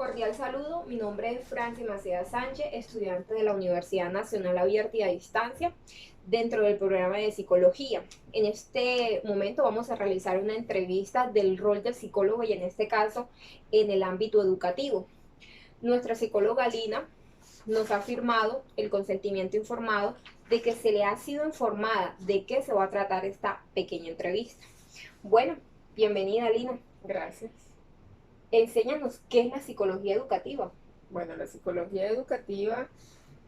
Cordial saludo, mi nombre es Franci Maceda Sánchez, estudiante de la Universidad Nacional Abierta y a Distancia dentro del programa de psicología. En este momento vamos a realizar una entrevista del rol del psicólogo y en este caso en el ámbito educativo. Nuestra psicóloga Lina nos ha afirmado el consentimiento informado de que se le ha sido informada de qué se va a tratar esta pequeña entrevista. Bueno, bienvenida Lina. Gracias. Enséñanos qué es la psicología educativa. Bueno, la psicología educativa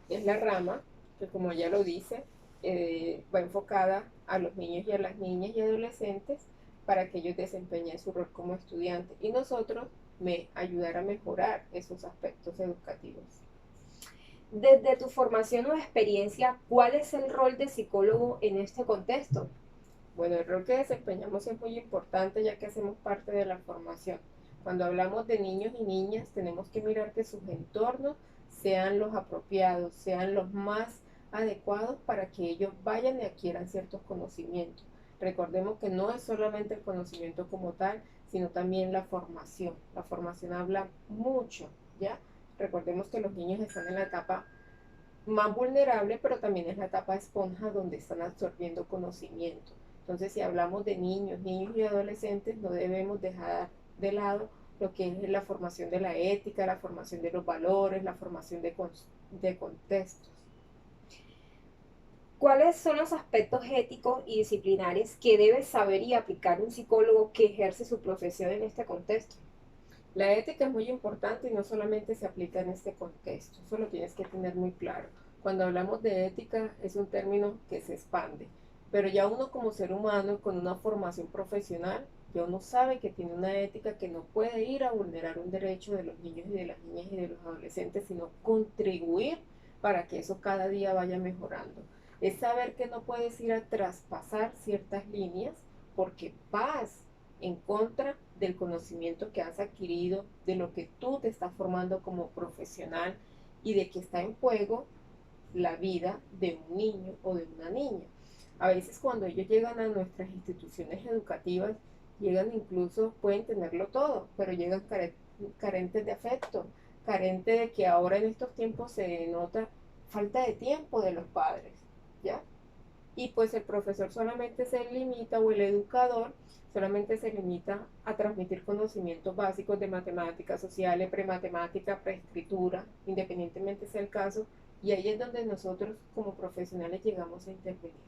es la rama que, como ya lo dice, va enfocada a los niños y a las niñas y adolescentes para que ellos desempeñen su rol como estudiantes y nosotros ayudar a mejorar esos aspectos educativos. Desde tu formación o experiencia, ¿cuál es el rol de psicólogo en este contexto? Bueno, el rol que desempeñamos es muy importante ya que hacemos parte de la formación. Cuando hablamos de niños y niñas, tenemos que mirar que sus entornos sean los apropiados, sean los más adecuados para que ellos vayan y adquieran ciertos conocimientos. Recordemos que no es solamente el conocimiento como tal, sino también la formación. La formación habla mucho, ¿ya? Recordemos que los niños están en la etapa más vulnerable, pero también es la etapa esponja donde están absorbiendo conocimiento. Entonces, si hablamos de niños, niños y adolescentes, no debemos dejar de lado lo que es la formación de la ética, la formación de los valores, la formación de contextos. ¿Cuáles son los aspectos éticos y disciplinares que debe saber y aplicar un psicólogo que ejerce su profesión en este contexto? La ética es muy importante y no solamente se aplica en este contexto, eso lo tienes que tener muy claro. Cuando hablamos de ética es un término que se expande, pero ya uno como ser humano con una formación profesional, ya uno sabe que tiene una ética que no puede ir a vulnerar un derecho de los niños y de las niñas y de los adolescentes, sino contribuir para que eso cada día vaya mejorando. Es saber que no puedes ir a traspasar ciertas líneas porque vas en contra del conocimiento que has adquirido, de lo que tú te estás formando como profesional y de que está en juego la vida de un niño o de una niña. A veces cuando ellos llegan a nuestras instituciones educativas, llegan incluso, pueden tenerlo todo, pero llegan carentes de afecto, carentes de que ahora en estos tiempos se nota falta de tiempo de los padres, ¿ya? Y pues el profesor solamente se limita, o el educador solamente se limita a transmitir conocimientos básicos de matemáticas sociales, prematemática, preescritura, independientemente sea el caso, y ahí es donde nosotros como profesionales llegamos a intervenir,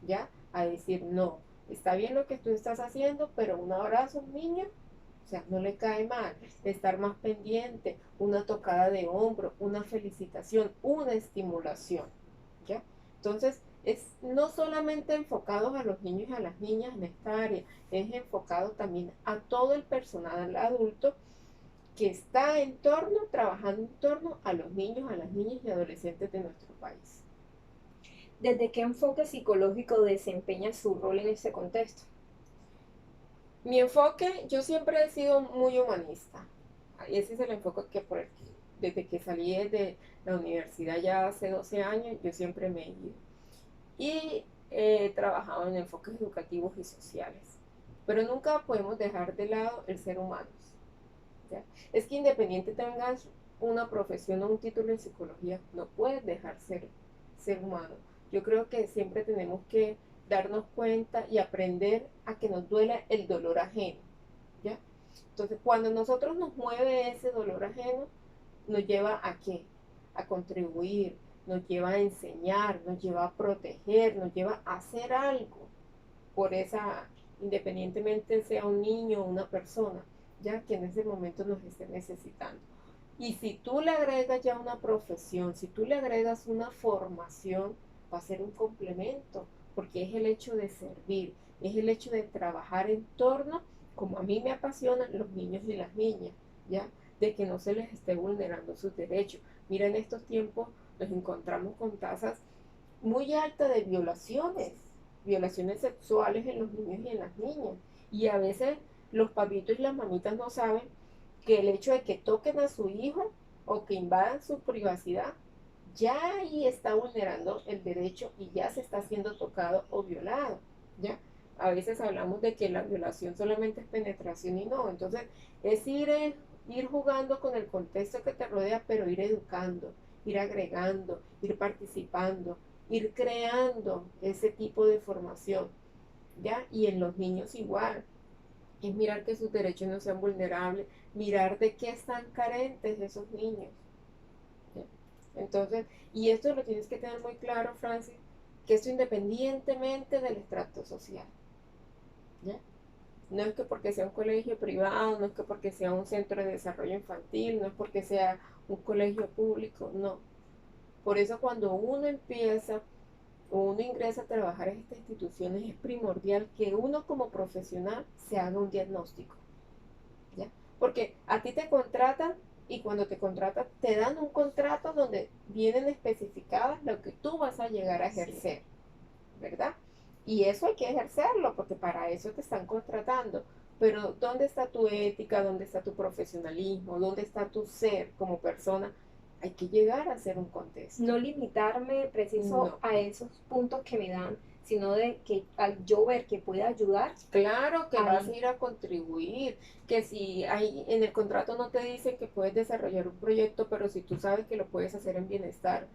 ¿ya? A decir, no, está bien lo que tú estás haciendo, pero un abrazo a un niño, o sea, no le cae mal, estar más pendiente, una tocada de hombro, una felicitación, una estimulación, ¿ya? Entonces, es no solamente enfocado a los niños y a las niñas en esta área, es enfocado también a todo el personal adulto que está en torno, trabajando en torno a los niños, a las niñas y adolescentes de nuestro país. ¿Desde qué enfoque psicológico desempeña su rol en este contexto? Mi enfoque, yo siempre he sido muy humanista. Y ese es el enfoque que desde que salí de la universidad ya hace 12 años, yo siempre me he ido. Y he trabajado en enfoques educativos y sociales. Pero nunca podemos dejar de lado el ser humano. ¿Ya? Es que independiente tengas una profesión o un título en psicología, no puedes dejar ser humano. Yo creo que siempre tenemos que darnos cuenta y aprender a que nos duela el dolor ajeno, ¿ya? Entonces, cuando nosotros nos mueve ese dolor ajeno, nos lleva a qué? A contribuir, nos lleva a enseñar, nos lleva a proteger, nos lleva a hacer algo por esa, independientemente sea un niño o una persona, ya que en ese momento nos esté necesitando. Y si tú le agregas ya una profesión, si tú le agregas una formación, va a ser un complemento, porque es el hecho de servir, es el hecho de trabajar en torno, como a mí me apasionan los niños y las niñas, ¿ya? De que no se les esté vulnerando sus derechos. Mira, en estos tiempos nos encontramos con tasas muy altas de violaciones sexuales en los niños y en las niñas. Y a veces los papitos y las mamitas no saben que el hecho de que toquen a su hijo o que invadan su privacidad, ya ahí está vulnerando el derecho y ya se está siendo tocado o violado, ¿ya? A veces hablamos de que la violación solamente es penetración y no, entonces es ir ir jugando con el contexto que te rodea, pero ir educando, ir agregando, ir participando, ir creando ese tipo de formación, ¿ya? Y en los niños igual, es mirar que sus derechos no sean vulnerables, mirar de qué están carentes esos niños, ¿ya? Entonces, y esto lo tienes que tener muy claro, Francis, que esto independientemente del estrato social, ¿ya? No es que porque sea un colegio privado, no es que porque sea un centro de desarrollo infantil, no es porque sea un colegio público, no. Por eso cuando uno empieza o uno ingresa a trabajar en estas instituciones es primordial que uno como profesional se haga un diagnóstico, ¿ya? Porque a ti te contratan y cuando te contratan te dan un contrato donde vienen especificadas lo que tú vas a llegar a ejercer, ¿verdad? Y eso hay que ejercerlo porque para eso te están contratando. Pero ¿dónde está tu ética? ¿Dónde está tu profesionalismo? ¿Dónde está tu ser como persona? Hay que llegar a hacer un contexto. No limitarme preciso No. a esos puntos que me dan, sino de que al yo ver que puede ayudar, Claro que vas a ahí ir a contribuir, que si hay en el contrato no te dice que puedes desarrollar un proyecto, pero si tú sabes que lo puedes hacer en bienestar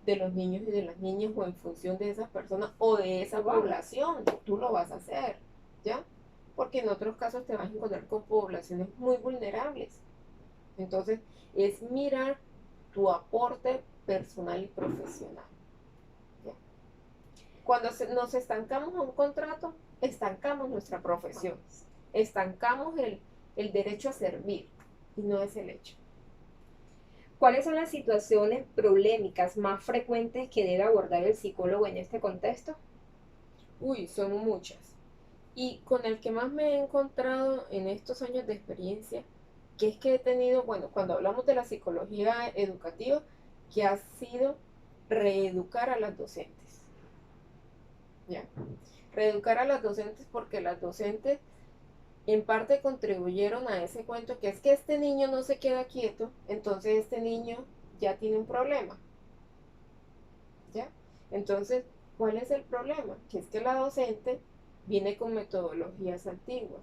de los niños y de las niñas o en función de esas personas o de esa población, tú lo vas a hacer, ¿ya? Porque en otros casos te vas a encontrar con poblaciones muy vulnerables. Entonces, es mirar tu aporte personal y profesional, ¿ya? Cuando nos estancamos a un contrato, estancamos nuestra profesión, estancamos el derecho a servir y no es el hecho. ¿cuáles son las situaciones problemáticas más frecuentes que debe abordar el psicólogo en este contexto? Uy, son muchas. Y con el que más me he encontrado en estos años de experiencia, que es que he tenido, bueno, cuando hablamos de la psicología educativa, que ha sido reeducar a las docentes, ¿ya? Reeducar a las docentes porque las docentes en parte contribuyeron a ese cuento que es que este niño no se queda quieto, entonces este niño ya tiene un problema, ¿ya? Entonces, ¿cuál es el problema? Que es que la docente viene con metodologías antiguas.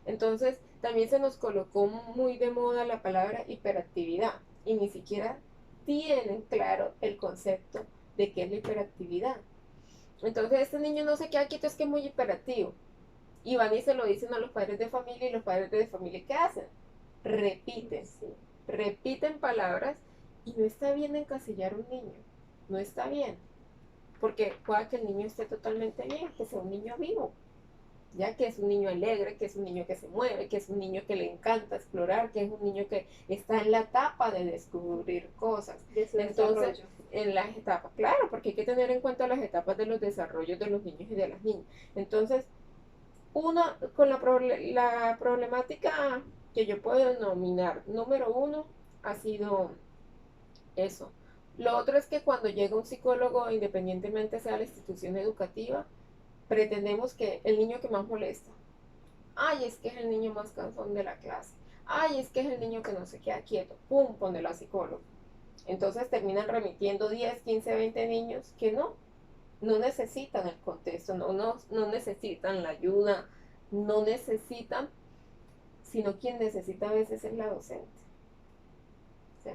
Entonces, también se nos colocó muy de moda la palabra hiperactividad y ni siquiera tienen claro el concepto de qué es la hiperactividad. Entonces, este niño no se queda quieto, es que es muy hiperactivo. Y van y se lo dicen a los padres de familia y los padres de familia, ¿qué hacen? Repiten, Sí. repiten palabras y no está bien encasillar a un niño, no está bien, porque pueda que el niño esté totalmente bien, que sea un niño vivo, ya que es un niño alegre, que es un niño que se mueve, que es un niño que le encanta explorar, que es un niño que está en la etapa de descubrir cosas. De su Entonces, desarrollo. en las etapas, claro, porque hay que tener en cuenta las etapas de los desarrollos de los niños y de las niñas. Entonces, una, con la problemática que yo puedo denominar número uno ha sido eso. Lo otro es que cuando llega un psicólogo, independientemente sea la institución educativa, pretendemos que el niño que más molesta, ay, es que es el niño más cansón de la clase, ay, es que es el niño que no se queda quieto, pum, pone la psicóloga. Entonces terminan remitiendo 10, 15, 20 niños que no necesitan el contexto, no necesitan la ayuda, no necesitan, sino quien necesita a veces es la docente. ¿Sí?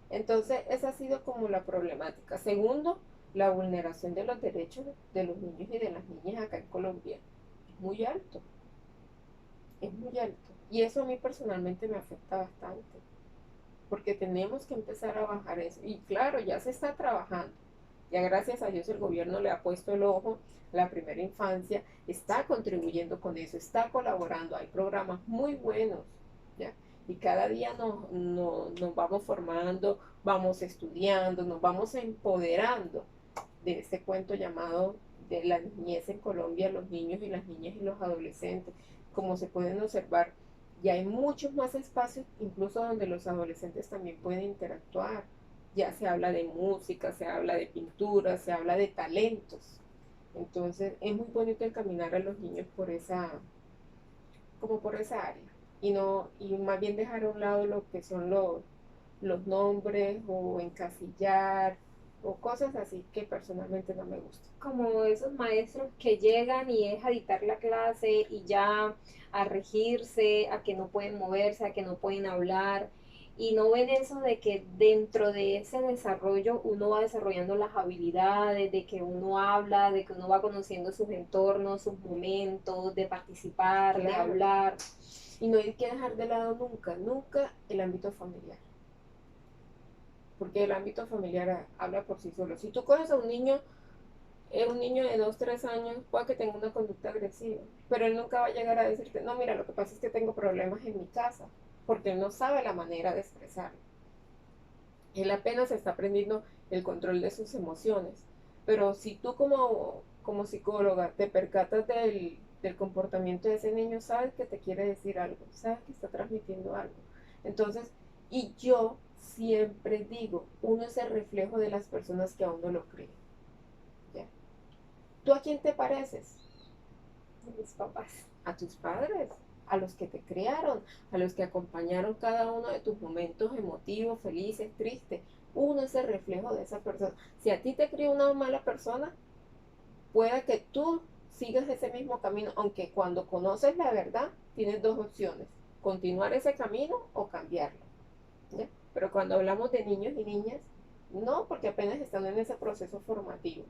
Entonces, esa ha sido como la problemática. Segundo, la vulneración de los derechos de los niños y de las niñas acá en Colombia. Es muy alto, es muy alto. Y eso a mí personalmente me afecta bastante, porque tenemos que empezar a bajar eso. Y claro, ya se está trabajando. Ya gracias a Dios el gobierno le ha puesto el ojo, la primera infancia está contribuyendo con eso, está colaborando, hay programas muy buenos, ¿ya? Y cada día nos vamos formando, vamos estudiando, nos vamos empoderando de este cuento llamado de la niñez en Colombia, los niños y las niñas y los adolescentes. Como se pueden observar, ya hay muchos más espacios, incluso donde los adolescentes también pueden interactuar. Ya se habla de música, se habla de pintura, se habla de talentos. Entonces es muy bonito encaminar a los niños por esa, como por esa área. Y no, y más bien dejar a un lado lo que son los nombres o encasillar. o cosas así que personalmente no me gustan. Como esos maestros que llegan y es a dictar la clase y ya a regirse, a que no pueden moverse, a que no pueden hablar. Y no ven eso de que dentro de ese desarrollo uno va desarrollando las habilidades, de que uno habla, de que uno va conociendo sus entornos, sus momentos, de participar, de Claro. hablar. Y no hay que dejar de lado nunca, nunca el ámbito familiar. Porque el ámbito familiar habla por sí solo. Si tú coges a un niño de 2 3 años, puede que tenga una conducta agresiva, pero él nunca va a llegar a decirte, no, mira, lo que pasa es que tengo problemas en mi casa, porque él no sabe la manera de expresarlo. Él apenas está aprendiendo el control de sus emociones. Pero si tú como psicóloga te percatas del comportamiento de ese niño, sabes que te quiere decir algo, sabes que está transmitiendo algo. Entonces, y yo siempre digo, uno es el reflejo de las personas que a uno lo creen. ¿Ya? ¿Tú a quién te pareces? Mis papás. A tus padres, a los que te criaron, a los que acompañaron cada uno de tus momentos emotivos, felices, tristes. Uno es el reflejo de esa persona. Si a ti te crió una mala persona, puede que tú sigas ese mismo camino, aunque cuando conoces la verdad, tienes dos opciones, continuar ese camino o cambiarlo. ¿Ya? Pero cuando hablamos de niños y niñas, no, porque apenas están en ese proceso formativo.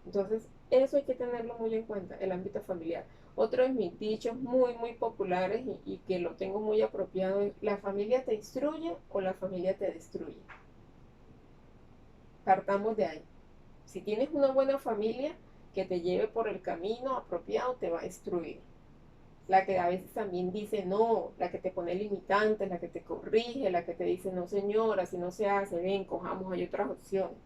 Entonces, eso hay que tenerlo muy en cuenta, el ámbito familiar. Otro de mis dichos muy, muy populares y que lo tengo muy apropiado es, ¿la familia te instruye o la familia te destruye? Partamos de ahí. Si tienes una buena familia que te lleve por el camino apropiado, te va a instruir. La que a veces también dice no, la que te pone limitantes, la que te corrige, la que te dice no señora, si no se hace, ven, cojamos, hay otras opciones.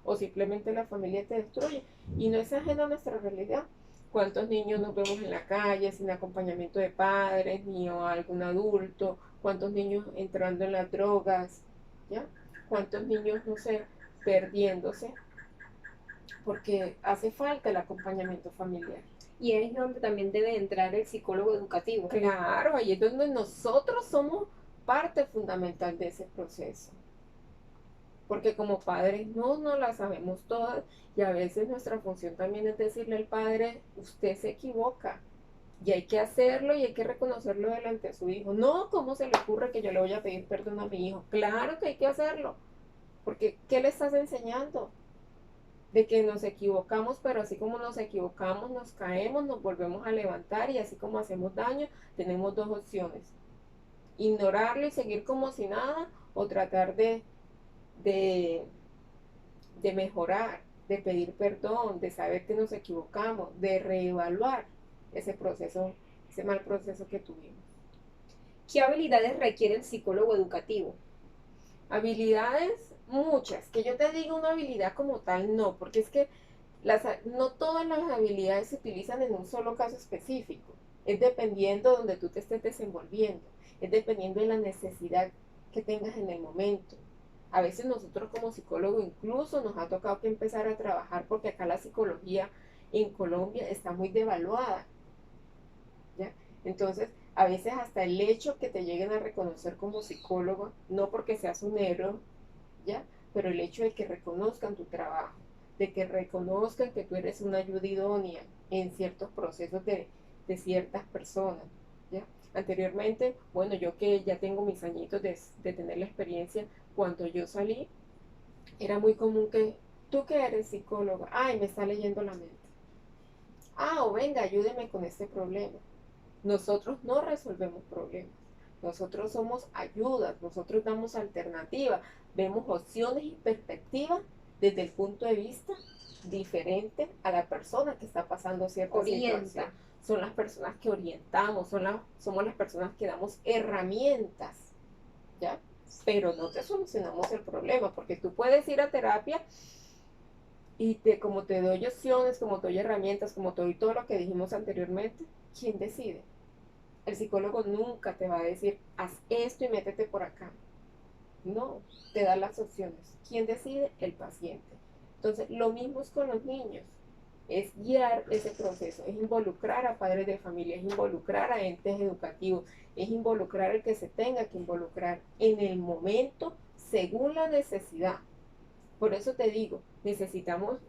O simplemente la familia te destruye. Y no es ajeno a nuestra realidad. ¿Cuántos niños nos vemos en la calle sin acompañamiento de padres ni o algún adulto? ¿Cuántos niños entrando en las drogas? ¿Ya? ¿Cuántos niños, no sé, perdiéndose? Porque hace falta el acompañamiento familiar. Y es donde también debe entrar el psicólogo educativo. Claro, ahí es donde nosotros somos parte fundamental de ese proceso. Porque como padres no la sabemos todas y a veces nuestra función también es decirle al padre, usted se equivoca y hay que hacerlo y hay que reconocerlo delante de su hijo. No, ¿cómo se le ocurre que yo le voy a pedir perdón a mi hijo? Claro que hay que hacerlo, porque ¿qué le estás enseñando? De que nos equivocamos, pero así como nos equivocamos, nos caemos, nos volvemos a levantar y así como hacemos daño, tenemos dos opciones. Ignorarlo y seguir como si nada o tratar de, de mejorar, de pedir perdón, de saber que nos equivocamos, de reevaluar ese proceso, ese mal proceso que tuvimos. ¿Qué habilidades requiere el psicólogo educativo? Habilidades muchas, que yo te diga una habilidad como tal, no, porque es que no todas las habilidades se utilizan en un solo caso específico. Es dependiendo de donde tú te estés desenvolviendo. Es dependiendo de la necesidad que tengas en el momento. A veces nosotros como psicólogos incluso nos ha tocado que empezar a trabajar porque acá la psicología en Colombia está muy devaluada. ¿Ya? Entonces, a veces hasta el hecho que te lleguen a reconocer como psicólogo, no porque seas un héroe, ¿ya? Pero el hecho de que reconozcan tu trabajo, de que reconozcan que tú eres una ayuda idónea en ciertos procesos de ciertas personas, ¿ya? Anteriormente, bueno, yo que ya tengo mis añitos de tener la experiencia, cuando yo salí, era muy común que, tú que eres psicóloga, ay, me está leyendo la mente. Ah, o venga, ayúdeme con este problema. Nosotros no resolvemos problemas. Nosotros somos ayudas, nosotros damos alternativas, vemos opciones y perspectivas desde el punto de vista diferente a la persona que está pasando cierta situación. Son las personas que orientamos, somos las personas que damos herramientas, ¿ya? Pero no te solucionamos el problema, porque tú puedes ir a terapia y como te doy opciones, como te doy herramientas, como te doy todo lo que dijimos anteriormente, ¿quién decide? El psicólogo nunca te va a decir, haz esto y métete por acá. No, te da las opciones. ¿Quién decide? El paciente. Entonces, lo mismo es con los niños. Es guiar ese proceso, es involucrar a padres de familia, es involucrar a entes educativos, es involucrar al que se tenga que involucrar en el momento según la necesidad. Por eso te digo, necesitamos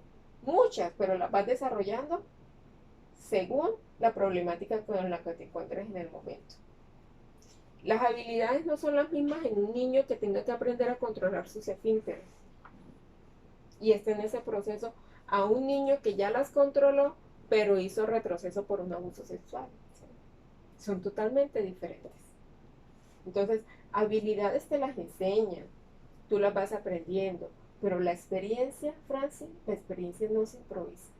muchas, pero las vas desarrollando según la problemática con la que te encuentres en el momento. Las habilidades no son las mismas en un niño que tenga que aprender a controlar sus esfínteres y esté en ese proceso a un niño que ya las controló, pero hizo retroceso por un abuso sexual. Son totalmente diferentes. Entonces, habilidades te las enseñan, tú las vas aprendiendo, pero la experiencia, Francis, la experiencia no se improvisa.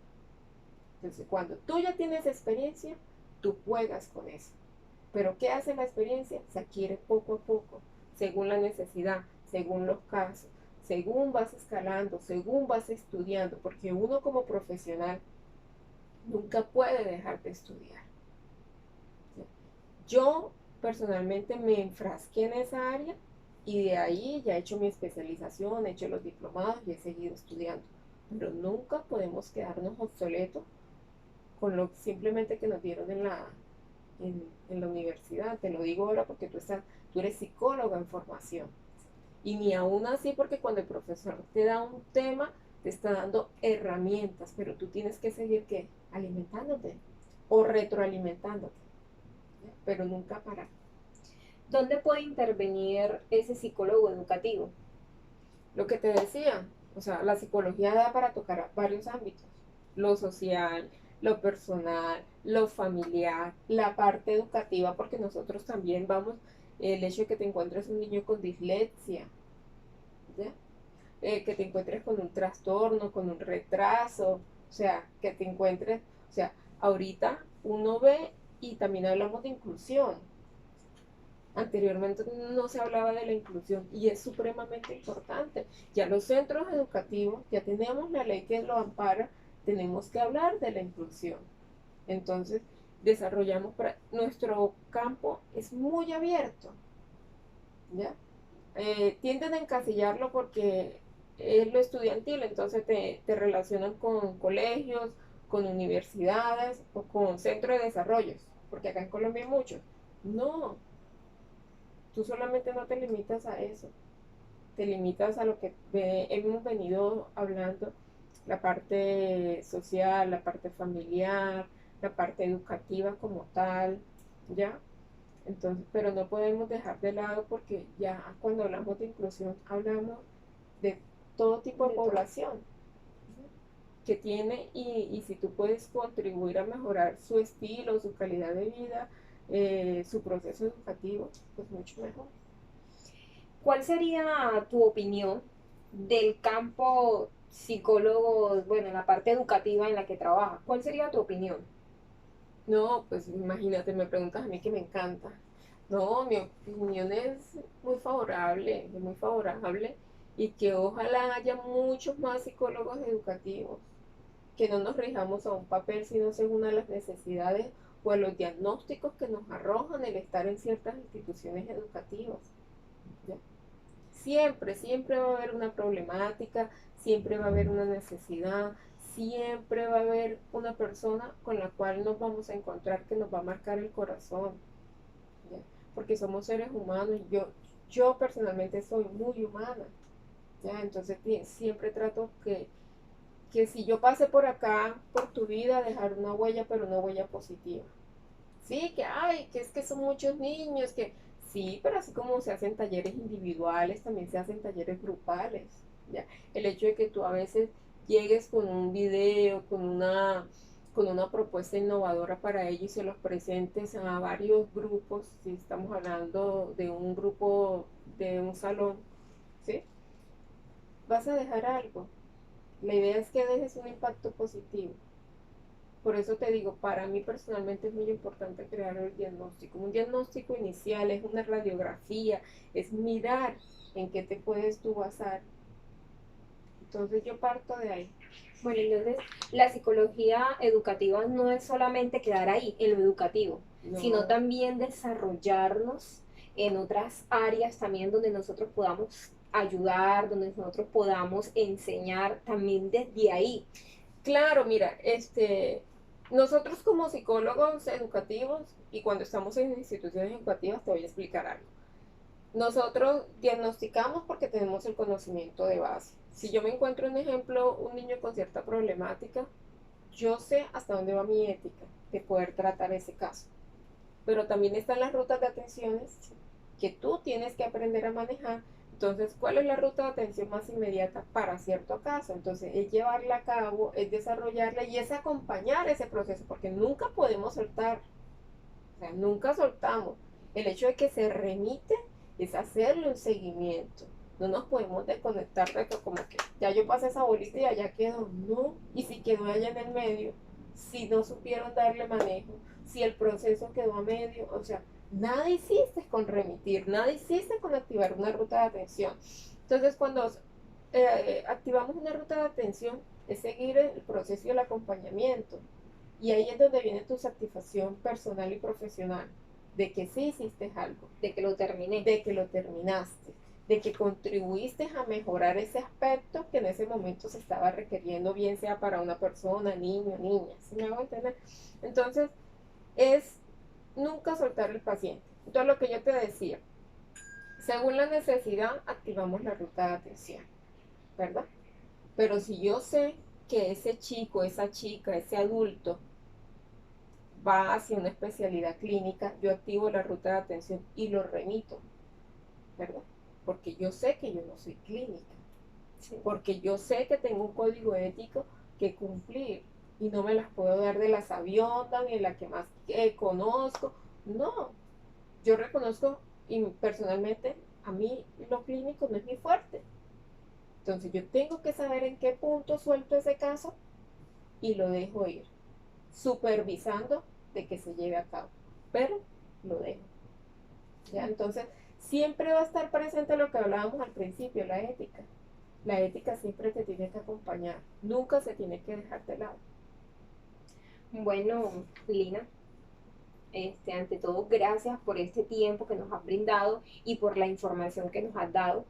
Entonces, cuando tú ya tienes experiencia, tú juegas con eso. Pero ¿qué hace la experiencia? Se adquiere poco a poco, según la necesidad, según los casos, según vas escalando, según vas estudiando, porque uno como profesional nunca puede dejar de estudiar. Yo personalmente me enfrasqué en esa área y de ahí ya he hecho mi especialización, he hecho los diplomados y he seguido estudiando. Pero nunca podemos quedarnos obsoletos con lo simplemente que nos dieron en la universidad. Te lo digo ahora porque tú eres psicóloga en formación. Y ni aún así porque cuando el profesor te da un tema, te está dando herramientas, pero tú tienes que seguir ¿qué? Alimentándote o retroalimentándote, ¿ya? Pero nunca parar. ¿Dónde puede intervenir ese psicólogo educativo? Lo que te decía, o sea, la psicología da para tocar varios ámbitos, lo social, lo personal, lo familiar, la parte educativa, porque nosotros también vamos, el hecho de que te encuentres un niño con dislexia, ¿ya? Que te encuentres con un trastorno, con un retraso, o sea, que te encuentres, o sea, ahorita uno ve y también hablamos de inclusión. Anteriormente no se hablaba de la inclusión y es supremamente importante. Ya los centros educativos, ya tenemos la ley que lo ampara, tenemos que hablar de la inclusión. Entonces, nuestro campo es muy abierto, ¿ya? Tienden a encasillarlo porque es lo estudiantil, entonces te relacionan con colegios, con universidades o con centros de desarrollos, porque acá en Colombia hay muchos. No, tú solamente no te limitas a eso, te limitas a lo que hemos venido hablando, la parte social, la parte familiar, la parte educativa como tal, ¿ya? Entonces, pero no podemos dejar de lado porque ya cuando hablamos de inclusión hablamos de todo tipo de población que tiene y si tú puedes contribuir a mejorar su estilo, su calidad de vida, su proceso educativo, pues mucho mejor. ¿Cuál sería tu opinión del campo psicólogo, bueno, en la parte educativa en la que trabajas? ¿Cuál sería tu opinión? No, pues imagínate, me preguntas a mí que me encanta. No, mi opinión es muy favorable y que ojalá haya muchos más psicólogos educativos, que no nos rijamos a un papel, sino según a las necesidades o a los diagnósticos que nos arrojan el estar en ciertas instituciones educativas. ¿Ya? Siempre, siempre va a haber una problemática, siempre va a haber una necesidad, siempre va a haber una persona con la cual nos vamos a encontrar que nos va a marcar el corazón, ¿ya? Porque somos seres humanos y yo personalmente soy muy humana, ¿ya? Entonces siempre trato que si yo pase por acá, por tu vida, dejar una huella, pero una huella positiva. Sí, que es que son muchos niños, que sí, pero así como se hacen talleres individuales, también se hacen talleres grupales, ¿ya? El hecho de que tú a veces llegues con un video, con una propuesta innovadora para ellos y se los presentes a varios grupos, si estamos hablando de un grupo, de un salón, ¿sí? Vas a dejar algo. La idea es que dejes un impacto positivo. Por eso te digo, para mí personalmente es muy importante crear el diagnóstico. Un diagnóstico inicial es una radiografía, es mirar en qué te puedes tú basar. Entonces yo parto de ahí. Bueno, entonces la psicología educativa no es solamente quedar ahí, en lo educativo, sino No, también desarrollarnos en otras áreas también donde nosotros podamos ayudar, donde nosotros podamos enseñar también desde ahí. claro, mira, nosotros como psicólogos educativos y cuando estamos en instituciones educativas te voy a explicar algo. Nosotros diagnosticamos porque tenemos el conocimiento de base. Si yo me encuentro un ejemplo, un niño con cierta problemática, yo sé hasta dónde va mi ética de poder tratar ese caso. Pero también están las rutas de atenciones que tú tienes que aprender a manejar. Entonces, ¿cuál es la ruta de atención más inmediata para cierto caso? Entonces, es llevarla a cabo, es desarrollarla y es acompañar ese proceso, porque nunca podemos soltar, o sea, nunca soltamos. El hecho de que se remite es hacerle un seguimiento. No nos podemos desconectar de que como que ya yo pasé esa bolita y allá quedó. No, y si quedó allá en el medio, si no supieron darle manejo, si el proceso quedó a medio, o sea, nada hiciste con remitir, nada hiciste con activar una ruta de atención. Entonces, cuando activamos una ruta de atención, es seguir el proceso y el acompañamiento. Y ahí es donde viene tu satisfacción personal y profesional, de que sí hiciste algo, de que lo terminé. de que lo terminaste, de que contribuiste a mejorar ese aspecto que en ese momento se estaba requiriendo, bien sea para una persona, niño, niña, ¿sí me hago entender? Entonces, es nunca soltar el paciente. Entonces, lo que yo te decía, según la necesidad, activamos la ruta de atención, ¿verdad? Pero si yo sé que ese chico, esa chica, ese adulto va hacia una especialidad clínica, yo activo la ruta de atención y lo remito, ¿verdad? Porque yo sé que yo no soy clínica, Sí. porque yo sé que tengo un código ético que cumplir y no me las puedo dar de la sabionda ni de la que más conozco. No, yo reconozco y personalmente a mí lo clínico no es mi fuerte. Entonces yo tengo que saber en qué punto suelto ese caso y lo dejo ir, supervisando de que se lleve a cabo, pero lo dejo. ¿Ya? Entonces, siempre va a estar presente lo que hablábamos al principio, la ética. La ética siempre te tiene que acompañar, nunca se tiene que dejar de lado. Bueno, Lina, ante todo, gracias por este tiempo que nos has brindado y por la información que nos has dado,